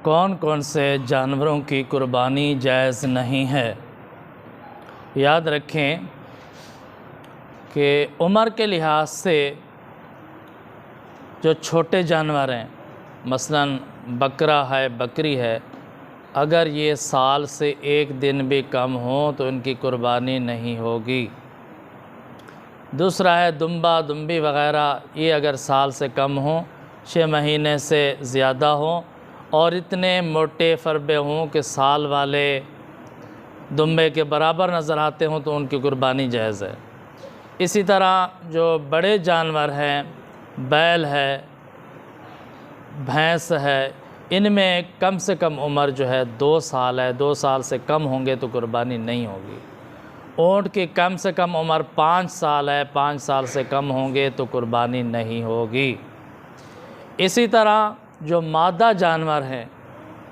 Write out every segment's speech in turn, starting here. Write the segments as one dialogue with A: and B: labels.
A: کون کون سے جانوروں کی قربانی جائز نہیں ہے؟ یاد رکھیں کہ عمر کے لحاظ سے جو چھوٹے جانور ہیں، مثلاً بکرا ہے، بکری ہے، اگر یہ سال سے ایک دن بھی کم ہوں تو ان کی قربانی نہیں ہوگی۔ دوسرا ہے دمبا، دمبی وغیرہ، یہ اگر سال سے کم ہوں، 6 مہینے سے زیادہ ہوں اور اتنے موٹے فربے ہوں کہ سال والے دمبے کے برابر نظر آتے ہوں تو ان کی قربانی جائز ہے۔ اسی طرح جو بڑے جانور ہیں، بیل ہے، بھینس ہے، ان میں کم سے کم عمر جو ہے 2 سال ہے، 2 سال سے کم ہوں گے تو قربانی نہیں ہوگی۔ اونٹ کی کم سے کم عمر 5 سال ہے، 5 سال سے کم ہوں گے تو قربانی نہیں ہوگی۔ اسی طرح جو مادہ جانور ہیں،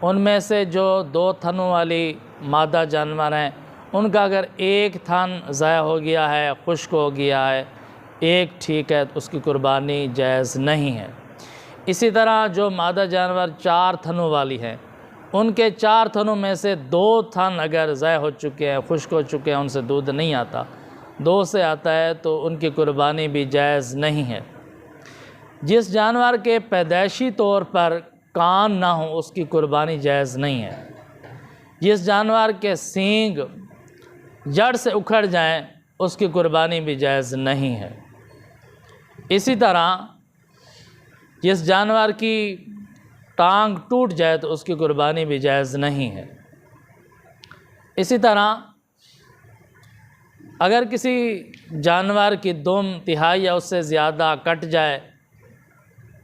A: ان میں سے جو 2 تھنوں والی مادہ جانور ہیں، ان کا اگر ایک تھن ضائع ہو گیا ہے، خشک ہو گیا ہے، ایک ٹھیک ہے تو اس کی قربانی جائز نہیں ہے۔ اسی طرح جو مادہ جانور 4 تھنوں والی ہیں، ان کے 4 تھنوں میں سے 2 تھن اگر ضائع ہو چکے ہیں، خشک ہو چکے ہیں، ان سے دودھ نہیں آتا، 2 سے آتا ہے تو ان کی قربانی بھی جائز نہیں ہے۔ جس جانور کے پیدائشی طور پر کان نہ ہوں اس کی قربانی جائز نہیں ہے۔ جس جانور کے سینگ جڑ سے اکھڑ جائیں اس کی قربانی بھی جائز نہیں ہے۔ اسی طرح جس جانور کی ٹانگ ٹوٹ جائے تو اس کی قربانی بھی جائز نہیں ہے۔ اسی طرح اگر کسی جانور کی دم تہائی یا اس سے زیادہ کٹ جائے،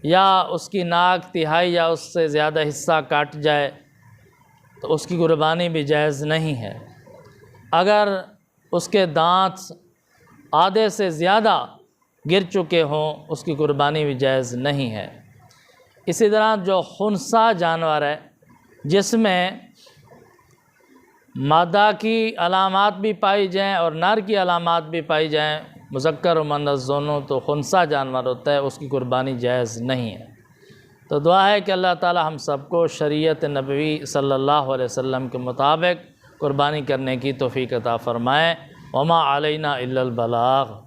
A: یا اس کی ناک تہائی یا اس سے زیادہ حصہ کٹ جائے تو اس کی قربانی بھی جائز نہیں ہے۔ اگر اس کے دانت آدھے سے زیادہ گر چکے ہوں اس کی قربانی بھی جائز نہیں ہے۔ اسی طرح جو خنثی جانور ہے، جس میں مادہ کی علامات بھی پائی جائیں اور نر کی علامات بھی پائی جائیں، مذکر و مؤنث دونوں، تو خنثی جانور ہوتا ہے، اس کی قربانی جائز نہیں ہے۔ تو دعا ہے کہ اللہ تعالی ہم سب کو شریعت نبوی صلی اللہ علیہ وسلم کے مطابق قربانی کرنے کی توفیق عطا فرمائے۔ وما علینا الا البلاغ۔